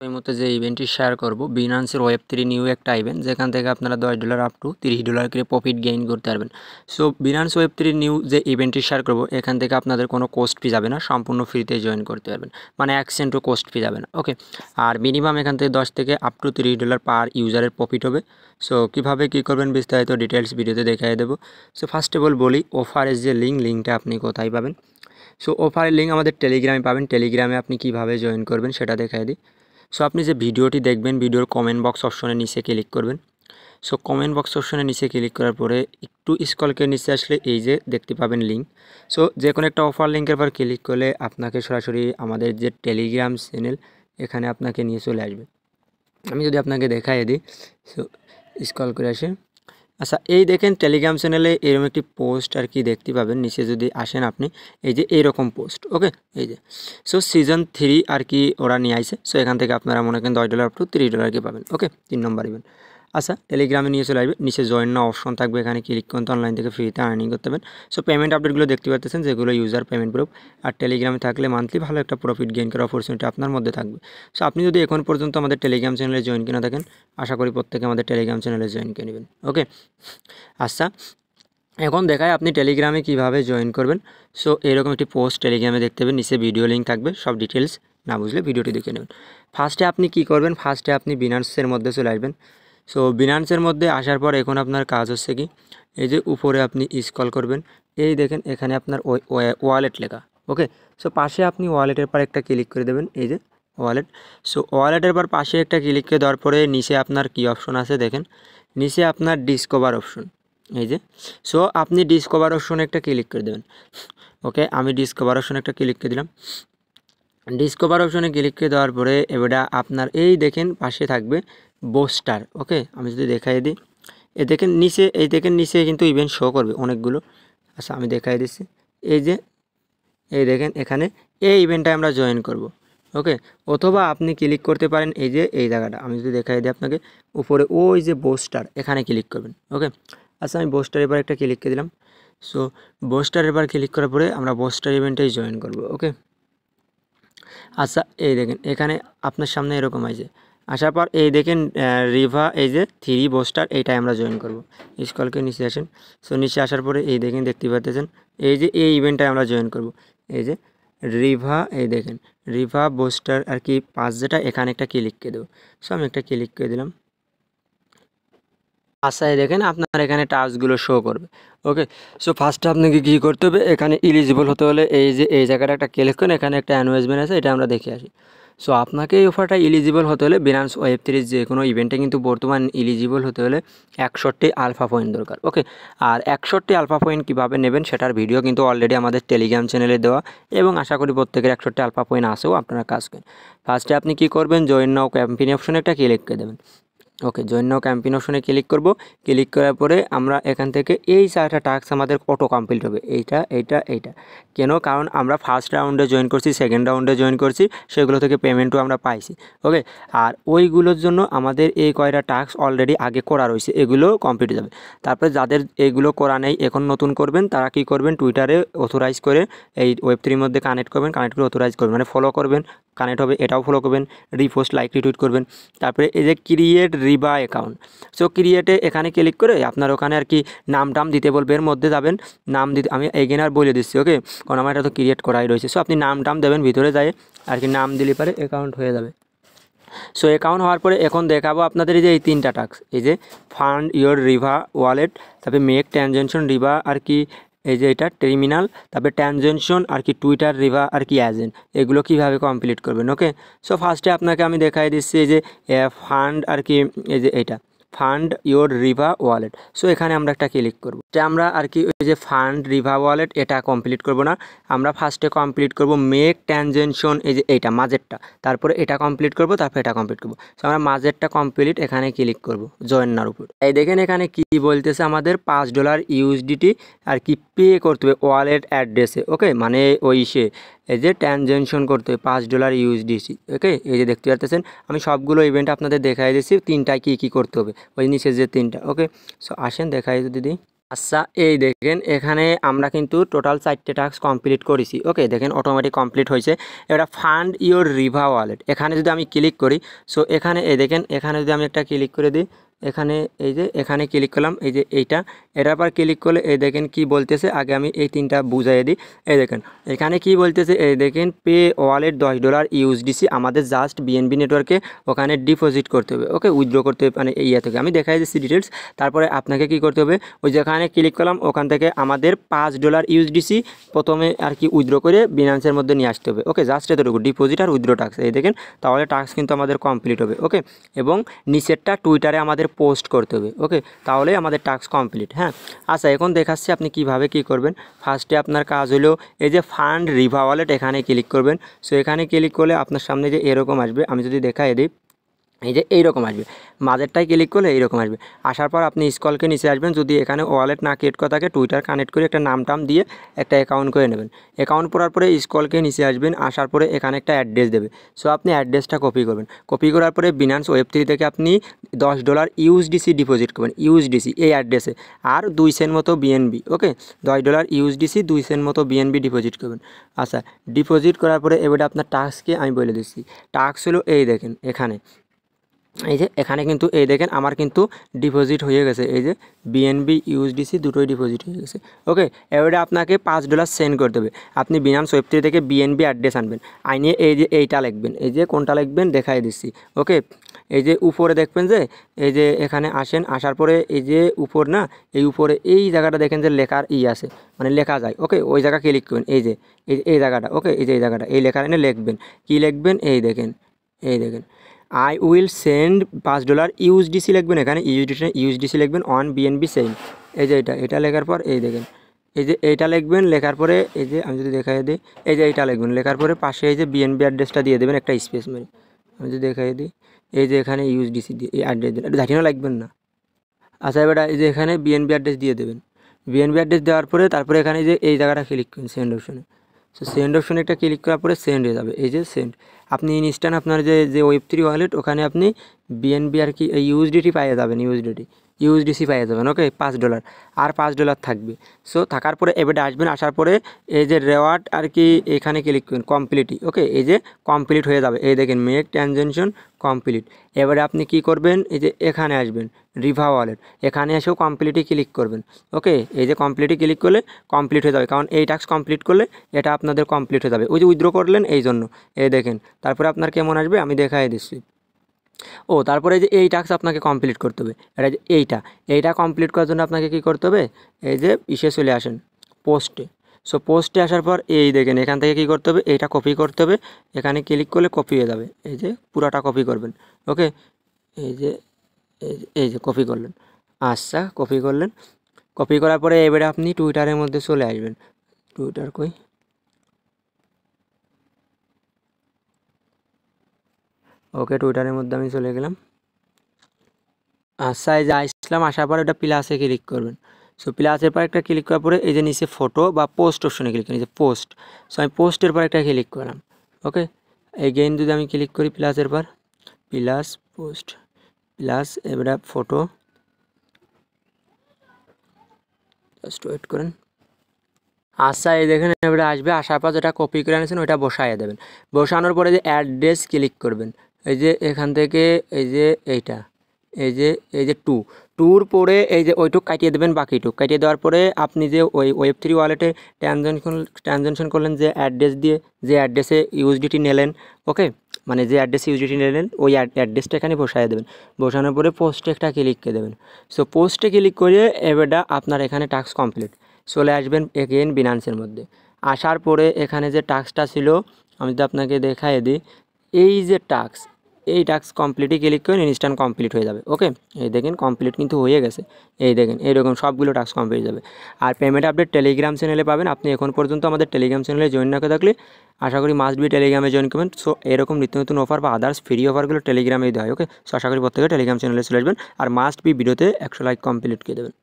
এই মুহূর্তে যে ইভেন্টটি শেয়ার করব বিনান্সের ওয়েব3 নিউ একটা ইভেন্ট যেখান থেকে আপনারা $10 আপ টু $30 করে প্রফিট গেইন করতে পারবেন। সো বিনান্স ওয়েব3 নিউ যে ইভেন্টটি শেয়ার করব এখান থেকে আপনাদের কোনো কোস্ট ফি যাবে না, সম্পূর্ণ ফ্রিতে জয়েন করতে পারবেন, মানে 1 সেন্টও কোস্ট ফি যাবে না। ওকে, আর মিনিমাম এখান থেকে 10 থেকে আপ টু $30 পার ইউজারের প্রফিট হবে। সো কীভাবে কী করবেন বিস্তারিত ডিটেলস ভিডিওতে দেখিয়ে দেবো। সো ফার্স্ট অফ অল বলি অফারের যে লিঙ্কটা আপনি কোথায় পাবেন। সো অফারের লিঙ্ক আমাদের টেলিগ্রামে পাবেন। টেলিগ্রামে আপনি কীভাবে জয়েন করবেন সেটা দেখাই দিই। সো আপনি যে ভিডিওটি দেখবেন ভিডিওর কমেন্ট বক্স অপশনের নিচে ক্লিক করবেন। সো কমেন্ট বক্স অপশনের নিচে ক্লিক করার পরে একটু স্ক্রল করে নিচে আসলে এই যে দেখতে পাবেন লিঙ্ক। সো যে কোনো একটা অফার লিঙ্কের পর ক্লিক করলে আপনাকে সরাসরি আমাদের যে টেলিগ্রাম চ্যানেল এখানে আপনাকে নিয়ে চলে আসবে। আমি যদি আপনাকে দেখাই দিই, সো স্ক্রল করে আসে। আচ্ছা, এই দেখেন টেলিগ্রাম চ্যানেলে এরকম একটি পোস্ট আর কি দেখতে পাবেন। নিচে যদি আসেন আপনি এই যে এইরকম পোস্ট, ওকে, এই যে সো সিজন 3 আর কি ওরা নিয়ে আইছে। সো এখান থেকে আপনারা মনে করেন $10 আপ টু $30 কি পাবেন। ওকে, 3 নম্বর ইভেন্ট। আচ্ছা, টেলিগ্রামে নিয়ে চলে আসবে, নিচে জয়েন না অপশন থাকবে, এখানে ক্লিক করতে অনলাইন থেকে ফ্রিতে আর্নিং করতে পারবেন। সো পেমেন্ট আপডেটগুলো দেখতে পাচ্ছেন যেগুলো ইউজার পেমেন্ট প্রুফ। আর টেলিগ্রামে থাকলে মান্থলি ভালো একটা প্রফিট গেইন করার অপরচুনিটি আপনার মধ্যে থাকবে। সো আপনি যদি এখন পর্যন্ত আমাদের টেলিগ্রাম চ্যানেলে জয়েন কিনা থাকেন, আশা করি প্রত্যেকে আমাদের টেলিগ্রাম চ্যানেলে জয়েন করে নেবেন। ওকে, আচ্ছা, এখন দেখায় আপনি টেলিগ্রামে কিভাবে জয়েন করবেন। সো এরকম একটি পোস্ট টেলিগ্রামে দেখতে পাবেন, নিচে ভিডিও লিঙ্ক থাকবে, সব ডিটেলস না বুঝলে ভিডিওটি দেখে নেবেন। ফার্স্টে আপনি কি করবেন, ফার্স্টে আপনি বিনান্সের মধ্যে চলে আসবেন। সো বিনান্সের মধ্যে আসার পর এখন আপনার কাজ হচ্ছে কি, এই যে উপরে আপনি স্ক্রল করবেন, এই দেখেন এখানে আপনার ওয়ালেট লেখা। ওকে, সো পাশে আপনি ওয়ালেটের পর একটা ক্লিক করে দেবেন, এই যে ওয়ালেট। সো ওয়ালেটের পর পাশে একটা ক্লিক করে দেওয়ার পরে নিচে আপনার কি অপশন আছে দেখেন, নিচে আপনার ডিসকভার অপশন, এই যে। সো আপনি ডিসকভার অপশনে একটা ক্লিক করে দেবেন। ওকে, আমি ডিসকভার অপশনে একটা ক্লিক করে দিলাম। ডিসকভার অপশনে ক্লিক করে দেওয়ার পরে এবারে আপনার এই দেখেন পাশে থাকবে বুস্টার। ওকে, আমি যদি দেখাই দিই, এই দেখেন নিচে, এই দেখেন নিচে কিন্তু ইভেন্ট শো করবে অনেকগুলো। আচ্ছা, আমি দেখাই দিচ্ছি, এই যে এই দেখেন এখানে এই ইভেন্টটায় আমরা জয়েন করব। ওকে, অথবা আপনি ক্লিক করতে পারেন এই যে এই জায়গাটা, আমি যদি দেখাই দিই আপনাকে, উপরে ওই যে বুস্টার এখানে ক্লিক করবেন। ওকে, আচ্ছা, আমি বুস্টার এবার একটা ক্লিক করে দিলাম। সো বুস্টার এবার ক্লিক করার পরে আমরা বুস্টার ইভেন্টেই জয়েন করব। ওকে, আচ্ছা, এই দেখেন এখানে আপনার সামনে এরকম আছে, আসার পর এই দেখেন রিভা, এই যে 3 বুস্টার, এইটাই আমরা জয়েন করব। স্কলকে নিচে আসেন। সো নিচে আসার পরে এই দেখেন দেখতে পাচ্ছেন এই যে এই ইভেন্টটায় আমরা জয়েন করব, এই যে রিভা, এই দেখেন রিভা বুস্টার আর কি 5 যেটা, এখানে একটা ক্লিক করে দেবো। সো আমি একটা ক্লিক করে দিলাম। আচ্ছা, এই দেখেন আপনার এখানে টাস্কগুলো শো করবে। ওকে, সো ফার্স্টে আপনাকে কী করতে হবে, এখানে এলিজিবল হতে হলে এই যে এই জায়গাটা একটা ক্লিক করেন, এখানে একটা অ্যানুয়েজমেন্ট আছে, এটা আমরা দেখে আসি। সো আপনাকে এই অফারটা এলিজিবল হতে হলে বিনান্স ওয়েব3 যে কোনো ইভেন্টে কিন্তু বর্তমান এলিজিবল হতে হলে 61টি আলফা পয়েন্ট দরকার। ওকে, আর 61টি আলফা পয়েন্ট কীভাবে নেবেন সেটার ভিডিও কিন্তু অলরেডি আমাদের টেলিগ্রাম চ্যানেলে দেওয়া, এবং আশা করি প্রত্যেকের 61টি আলফা পয়েন্ট আসেও আপনারা কাজ করেন। ফার্স্টে আপনি কী করবেন, জয়েন নাও ক্যাম্পেইন অপশনে একটা ক্লিক করে দেবেন। ওকে, জয়েন নাও ক্যাম্পেইন অপশনে ক্লিক করব। ক্লিক করার পরে আমরা এখান থেকে এই 4টা টাস্ক আমাদের অটো কমপ্লিট হবে, এইটা এইটা এইটা। কেন, কারণ আমরা ফার্স্ট রাউন্ডে জয়েন করছি, সেকেন্ড রাউন্ডে জয়েন করছি, সেগুলো থেকে পেমেন্টও আমরা পাইছি। ওকে, আর ওইগুলোর জন্য আমাদের এই কয়টা টাস্ক অলরেডি আগে করা রয়েছে, এগুলো কমপ্লিট যাবে। তারপরে যাদের এগুলো করা নেই, এখন নতুন করবেন, তারা কি করবেন, টুইটারে অথরাইজ করে এই ওয়েব3 মধ্যে কানেক্ট করবেন, কানেক্ট করে অথরাইজ করবেন, মানে ফলো করবেন, কানেক্ট হবে, এটাও ফলো করবেন, রিপোস্ট লাইক রিটুইট করবেন। তারপরে এই যে ক্রিয়েট রিবা অ্যাকাউন্ট, সো ক্রিয়েটে এখানে ক্লিক করে আপনার ওখানে আর কি নাম টাম দিতে বলবে, এর মধ্যে যাবেন, নাম দিতে আমি এগেন আর বলে দিচ্ছি। ওকে, কারণ আমার এটা তো ক্রিয়েট করাই রয়েছে। সো আপনি নাম টাম দেবেন, ভিতরে যায় আর কি নাম দিলে পারে অ্যাকাউন্ট হয়ে যাবে। সো অ্যাকাউন্ট হওয়ার পরে এখন দেখাবো আপনাদের এই যে এই 3টা টাস্ক, এই যে ফান্ড ইয়োর রিভা ওয়ালেট, তারপরে মেক ট্রানজেকশন রিভা আর কি, এই যে এটা টার্মিনাল, তারপরে ট্রানজেকশন আর কি টুইটার রিভা আর কি এজেন্ট, এগুলো কীভাবে কমপ্লিট করবেন। ওকে, সো ফার্স্টে আপনাকে আমি দেখাই দিচ্ছি এই যে ফান্ড আর কি, এই যে এইটা fund your Riva wallet. So এখানে আমরা একটা ক্লিক করব, এটা আমরা আর কি ওই যে ফান্ড রিভা ওয়ালেট এটা কমপ্লিট করব না, আমরা ফার্স্টে কমপ্লিট করব মেক ট্রানজেকশন, এই যে এইটা মাঝেরটা, তারপরে এটা কমপ্লিট করব, তারপরে এটা কমপ্লিট করব। সো আমরা মাঝেরটা কমপ্লিট, এখানে ক্লিক করব জয়েন নার উপর। এই দেখেন এখানে কি বলতেছে, আমাদের $5 ইউএসডিটি আর কি পে করতে হবে ওয়ালেট অ্যাড্রেসে। ওকে, মানে ওই সে এই যে ট্রানজেকশন করতে হবে $5 ইউএসডিসি। ওকে, এই যে দেখতে পাচ্ছেন আমি সবগুলো ইভেন্ট আপনাদের দেখাই দিচ্ছি, 3টায় কী কী করতে হবে, ওই নিচে যে 3টা। ওকে, সো আসেন দেখাই যদি দিই। আচ্ছা, এই দেখেন এখানে আমরা কিন্তু টোটাল 4টে টাস্ক কমপ্লিট করেছি। ওকে, দেখেন অটোমেটিক কমপ্লিট হয়েছে। এবার ফান্ড ইওর রিভা ওয়ালেট, এখানে যদি আমি ক্লিক করি, সো এখানে এই দেখেন এখানে যদি আমি একটা ক্লিক করে দিই, এখানে এই যে এখানে ক্লিক করলাম, এই যে এইটা, এটার পর ক্লিক করলে এই দেখেন কি বলতেছে, আগে আমি এই তিনটা বুঝাই দিই। এই দেখেন এখানে কি বলতেছে, এই দেখেন পে ওয়ালেট $10 ইউএসডিসি আমাদের জাস্ট বিএনবি নেটওয়ার্কে ওখানে ডিপোজিট করতে হবে। ওকে, উইথড্র করতে হবে, মানে এই থেকে আমি দেখাই দিচ্ছি ডিটেলস। তারপরে আপনাকে কি করতে হবে, ওই যেখানে ক্লিক করলাম ওখান থেকে আমাদের $5 ইউএসডিসি প্রথমে আর কি উইথড্র করে বিনান্সের মধ্যে নিয়ে আসতে হবে। ওকে, জাস্ট এতটুকু ডিপোজিট আর উইথড্র টাস্ক, এই দেখেন, তাহলে টাস্ক কিন্তু আমাদের কমপ্লিট হবে। ওকে, এবং নিচেরটা টুইটারে আমাদের পোস্ট করতে হবে। ওকে, তাহলে আমাদের টাস্ক কমপ্লিট। হ্যাঁ, আচ্ছা, এখন দেখাচ্ছি আপনি কিভাবে কি করবেন। ফার্স্টে আপনার কাজ হলো এই যে ফান্ড রিভা ওয়ালেট, এখানে ক্লিক করবেন। সো এখানে ক্লিক করলে আপনার সামনে যে এরকম আসবে, আমি যদি দেখাই দিই, এই যে এইরকম আসবে, মাঝেরটায় ক্লিক করলে এইরকম আসবে। আসার পর আপনি স্ক্রলকে নিচে আসবেন, যদি এখানে ওয়ালেট না ক্রিয়েট করা থাকে টুইটার কানেক্ট করে একটা নাম টাম দিয়ে একটা অ্যাকাউন্ট করে নেবেন। অ্যাকাউন্ট করার পরে স্ক্রলকে নিচে আসবেন, আসার পরে এখানে একটা অ্যাড্রেস দেবে। সো আপনি অ্যাড্রেসটা কপি করবেন, কপি করার পরে বিনান্স ওয়েব3 থেকে আপনি $10 ইউএসডিসি ডিপোজিট করবেন, ইউএসডিসি এই অ্যাড্রেসে, আর 2 সেন্ট মতো বিএনবি। ওকে, $10 ইউএসডিসি 2 সেন্ট মতো বিএনবি ডিপোজিট করবেন। আচ্ছা, ডিপোজিট করার পরে এবারে আপনার টাস্ককে আমি বলে দিচ্ছি। টাস্ক হলো এই দেখেন এখানে, এই যে এখানে কিন্তু এই দেখেন আমার কিন্তু ডিপোজিট হয়ে গেছে, এই যে বিএনবি ইউএসডিসি দুটোই ডিপোজিট হয়ে গেছে। ওকে, এবারে আপনাকে $5 সেন্ড করতে হবে। আপনি বিনান্স ওয়েব3 থেকে বিএনবি অ্যাড্রেস আনবেন, আইনে এই যে এইটা লিখবেন, এই যে কোনটা লিখবেন দেখাই দিচ্ছি। ওকে, এই যে উপরে দেখবেন যে এই যে এখানে আসেন, আসার পরে এই যে উপর না, এই উপরে এই জায়গাটা দেখেন যে লেখার আছে, মানে লেখা যায়। ওকে, ওই জায়গা ক্লিক করবেন, এই যে এই জায়গাটা। ওকে, এই যে এই জায়গাটা, এই লেখার এনে লিখবেন, কী লিখবেন, এই দেখেন, এই দেখেন আই উইল সেন্ড $5 ইউএসডিসি লিখবেন, এখানে ইউএসডিসি লিখবেন অন বিএনবি সেন্ড। এই যে এটা লেখার পর এই দেখেন, এই যে এইটা লিখবেন, লেখার পরে এই যে আমি যদি দেখাই দিই, এই যে এইটা লিখবেন, লেখার পরে পাশে এই যে বিএনবি অ্যাড্রেসটা দিয়ে দেবেন একটা স্পেস মেরে। আমি যদি দেখাই দিই, এই যে এখানে ইউএসডিসি দিয়ে এই অ্যাড্রেস দেন, এটা ঝাঁটিও লাগবেন না। আচ্ছা, এবার এই যে এখানে বিএনবি অ্যাড্রেস দিয়ে দেবেন। বিএনবি অ্যাড্রেস দেওয়ার পরে তারপরে এখানে যে এই জায়গাটা ক্লিক করুন সেন্ড অপশনে। সো সেন্ড অপশনে একটা ক্লিক করার পরে সেন্ড হয়ে যাবে, এই যে সেন্ড। আপনি ইনস্ট্যান্ট আপনার যে ওয়েব3 ওয়ালেট, ওখানে আপনি বিএনবি আর কি ইউএসডিটি পাইয়ে যাবেন, ইউএসডিসি পাইয়ে যাবেন। ওকে, $5 আর $5 থাকবে। সো থাকার পরে এবারে আসবেন, আসার পরে এই যে রেওয়ার্ড আর কি এখানে ক্লিক করবেন কমপ্লিটই। ওকে, এই যে কমপ্লিট হয়ে যাবে, এই দেখেন মেক ট্রানজ্যাকশন কমপ্লিট। এবারে আপনি কি করবেন, এই যে এখানে আসবেন রিভা ওয়ালেট, এখানে এসেও কমপ্লিটই ক্লিক করবেন। ওকে, এই যে কমপ্লিটই ক্লিক করলে কমপ্লিট হয়ে যাবে, কারণ এই টাস্ক কমপ্লিট করলে এটা আপনাদের কমপ্লিট হয়ে যাবে। ওই যে উইথড্র করলেন এই জন্য, এই দেখেন। তারপরে আপনার কেমন আসবে আমি দেখাই দিচ্ছি। ও, তারপরে এই যে এই টাস্ক আপনাকে কমপ্লিট করতে হবে, এটা যে এইটা কমপ্লিট করার জন্য আপনাকে কি করতে হবে, এই যে ইসে চলে আসেন পোস্টে। সো পোস্টে আসার পর এই দেখেন এখান থেকে কী করতে হবে, এইটা কপি করতে হবে, এখানে ক্লিক করলে কপি হয়ে যাবে, এই যে পুরাটা কপি করবেন। ওকে, এই যে এই যে কপি করলেন। আচ্ছা, কপি করলেন, কপি করার পরে এবারে আপনি টুইটারের মধ্যে চলে আসবেন। টুইটার কই, ওকে, টুইটারের মধ্যে আমি চলে গেলাম। আচ্ছা, এই যে আসলাম, আসার পর এটা প্লাসে ক্লিক করবেন। সো প্লাসের পর একটা ক্লিক করার পরে এই যে নিচে ফটো বা পোস্ট অপশনে ক্লিক করেন, এই যে পোস্ট। সো আমি পোস্টের পর একটা ক্লিক করলাম। ওকে, এগেইন যদি আমি ক্লিক করি প্লাসের পর, প্লাস পোস্ট, প্লাস এবারে ফটো, জাস্ট ওয়েট করেন। আচ্ছা, এই দেখেন এবারে আসবে, আসার পর যেটা কপি করে আনিয়েছেন ওইটা বসাইয়ে দেবেন। বসানোর পরে যে অ্যাড্রেস ক্লিক করবেন, এই যে এখান থেকে এই যে এইটা, এই যে টুর পরে এই যে ওইটুক কাটিয়ে দেবেন, বাকিটুক কাটিয়ে দেওয়ার পরে আপনি যে ওই ওয়েব3 ওয়ালেটে ট্রানজ্যাকশন করলেন যে অ্যাড্রেস দিয়ে, যে অ্যাড্রেসে ইউএসডিটি নিলেন। ওকে, মানে যে অ্যাড্রেসে ইউএসডিটি নিলেন ওই অ্যাড্রেসটা এখানে বসাই দেবেন। বসানোর পরে পোস্টে একটা ক্লিক করে দেবেন। সো পোস্টে ক্লিক করে এবারটা আপনার এখানে টাস্ক কমপ্লিট। চলে আসবেন এগেইন বিনান্সের মধ্যে। আসার পরে এখানে যে টাস্কটা ছিল আমি যদি আপনাকে দেখাই দিই, এই যে টাস্ক, এই টাস্ক কমপ্লিটই ক্লিক করে ইনস্ট্যান্ট কমপ্লিট হয়ে যাবে। ওকে, এই দেখেন কমপ্লিট কিন্তু হয়ে গেছে, এই দেখেন এইরকম সবগুলো টাস্ক কমপ্লিট হয়ে যাবে। আর পেমেন্ট আপডেট টেলিগ্রাম চ্যানেলে পাবেন। আপনি এখন পর্যন্ত আমাদের টেলিগ্রাম চ্যানেলে জয়েন না করে থাকলে আশা করি মাস্ট বি টেলিগ্রামে জয়েন করবেন। সো এরকম নিত্য নতুন অফার বা আদার্স ফ্রি অফারগুলো টেলিগ্রামেই দেওয়া হয়। ওকে, সো আশা করি প্রত্যেকে টেলিগ্রাম চ্যানেলে চলে আসবেন, আর মাস্ট বি ভিডিওতে 100 লাইক কমপ্লিট করে দেবেন।